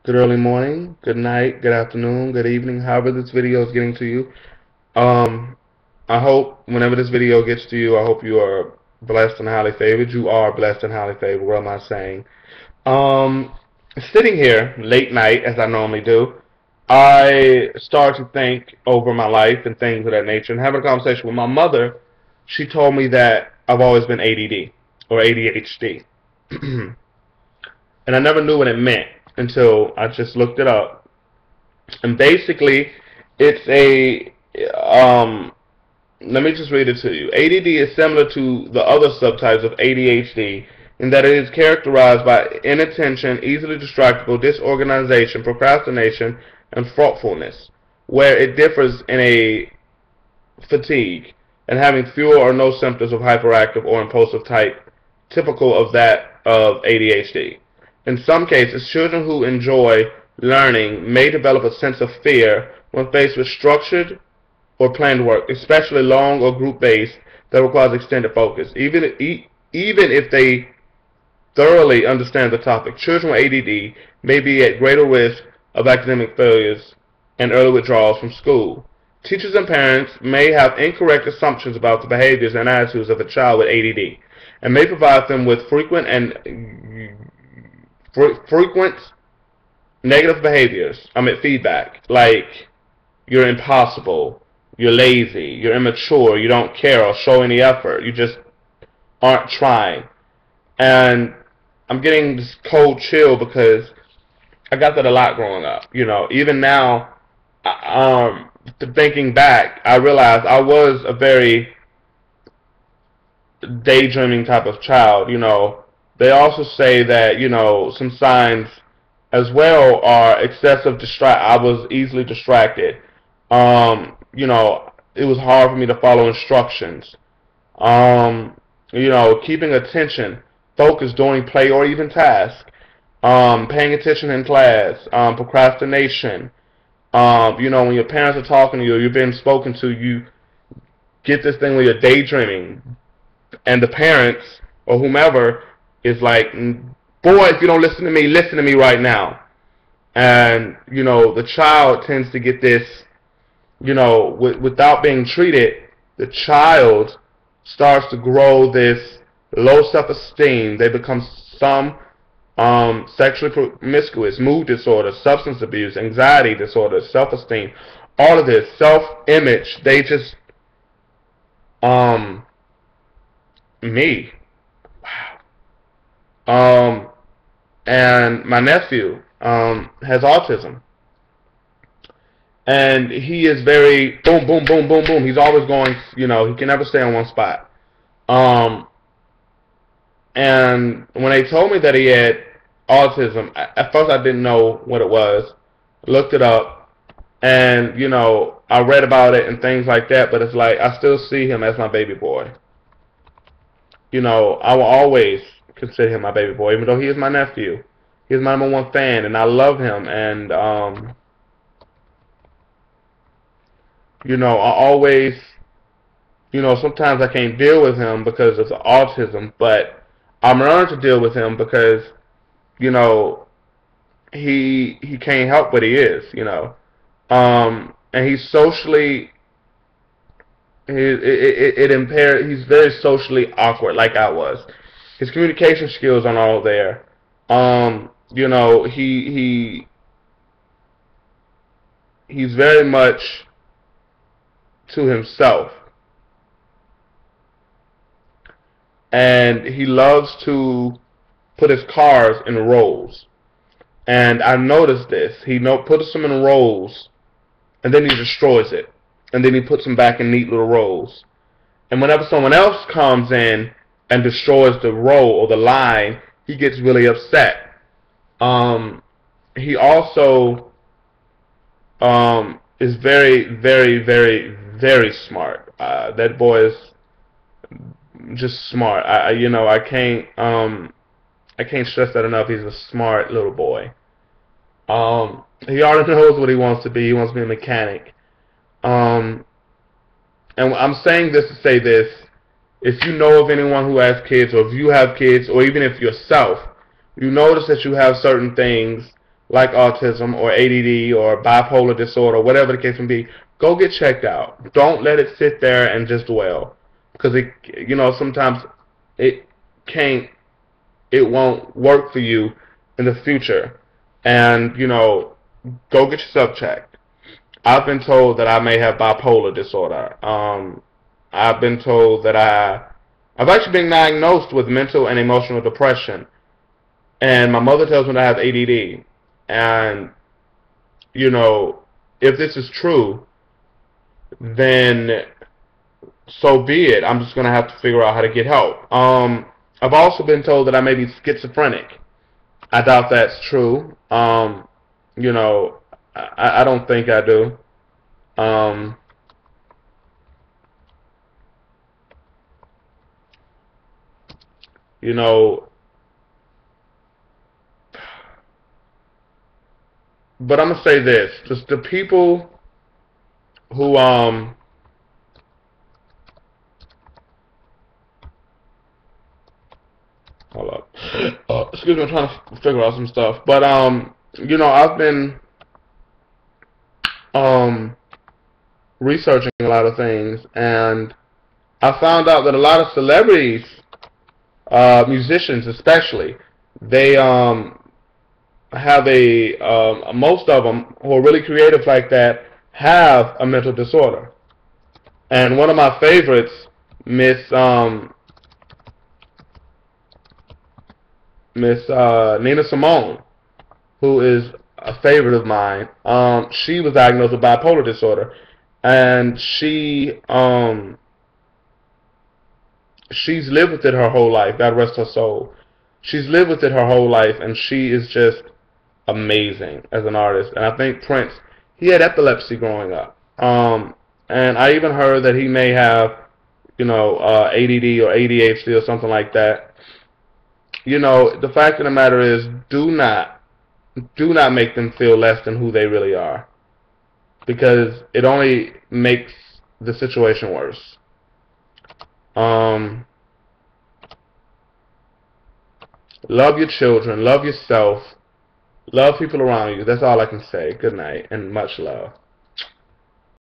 good early morning, good night, good afternoon, good evening, however this video is getting to you. Um, I hope whenever this video gets to you, I hope you are blessed and highly favored. You are blessed and highly favored. What am I saying? Um, Sitting here late night as I normally do, I start to think over my life and things of that nature. And having a conversation with my mother, she told me that I've always been ADD or ADHD. And I never knew what it meant until I just looked it up. And basically, it's a let me just read it to you. ADD is similar to the other subtypes of ADHD in that it is characterized by inattention, easily distractible, disorganization, procrastination, and thoughtfulness, where it differs in a fatigue and having fewer or no symptoms of hyperactive or impulsive type typical of that of ADHD. In some cases, children who enjoy learning may develop a sense of fear when faced with structured or planned work, especially long or group-based that requires extended focus. Even if they thoroughly understand the topic, children with ADD may be at greater risk of academic failures and early withdrawals from school. Teachers and parents may have incorrect assumptions about the behaviors and attitudes of a child with ADD and may provide them with frequent negative behaviors, feedback, like you're impossible, you're lazy, you're immature, you don't care or show any effort, you just aren't trying. And I'm getting this cold chill because I got that a lot growing up. Even now, thinking back, I realized I was a very daydreaming type of child. They also say that some signs as well are excessive distract. I was easily distracted. It was hard for me to follow instructions. Keeping attention, focus during play or even task. Paying attention in class. Procrastination. When your parents are talking to you, or you're being spoken to, you get this thing where you're daydreaming, and the parents or whomever is like, boy, if you don't listen to me right now. And the child tends to get this, without being treated, the child starts to grow this low self-esteem. They become some sexually promiscuous, mood disorder, substance abuse, anxiety disorder, self-esteem, all of this self-image. They just me. And my nephew has autism, and he is very boom, boom, boom, boom, boom. He's always going. He can never stay on one spot. And when they told me that he had autism, at first I didn't know what it was. Looked it up, and I read about it and things like that. But it's like I still see him as my baby boy. I will always consider him my baby boy, even though he is my nephew. He's my #1 fan, and I love him. And I always, sometimes I can't deal with him because of the autism, but I'm learning to deal with him because, he can't help what he is, and he's socially, it impaired. He's very socially awkward, like I was. His communication skills aren't all there. He's very much to himself, and he loves to put his cars in rows. And I noticed this. He puts them in rows, and then he destroys it, and then he puts them back in neat little rows. And whenever someone else comes in and destroys the row or the line, he gets really upset. He also is very, very, very, very smart. That boy is just smart. I can't stress that enough. He's a smart little boy. He already knows what he wants to be. He wants to be a mechanic. And I'm saying this to say this. If you know of anyone who has kids, or if you have kids, or even if yourself, you notice that you have certain things like autism or ADD or bipolar disorder, whatever the case may be, go get checked out. Don't let it sit there and just dwell, because sometimes it can't, it won't work for you in the future. And go get yourself checked. I've been told that I may have bipolar disorder. I've been told that I've actually been diagnosed with mental and emotional depression. And my mother tells me that I have ADD. And, if this is true, then so be it. I'm just going to have to figure out how to get help. I've also been told that I may be schizophrenic. I doubt that's true. I don't think I do. Um, you know, but I'm gonna say this: just the people who hold up, excuse me, I'm trying to figure out some stuff. But I've been um researching a lot of things, and I found out that a lot of celebrities, musicians especially, they have most of them who are really creative like that have a mental disorder. And one of my favorites, Miss Nina Simone, who is a favorite of mine. She was diagnosed with bipolar disorder, and she's lived with it her whole life. God rest her soul. She's lived with it her whole life, and she is just amazing as an artist. And I think Prince, he had epilepsy growing up. And I even heard that he may have, ADD or ADHD or something like that. The fact of the matter is, do not make them feel less than who they really are, because it only makes the situation worse. Love your children, love yourself, love people around you. That's all I can say. Good night and much love.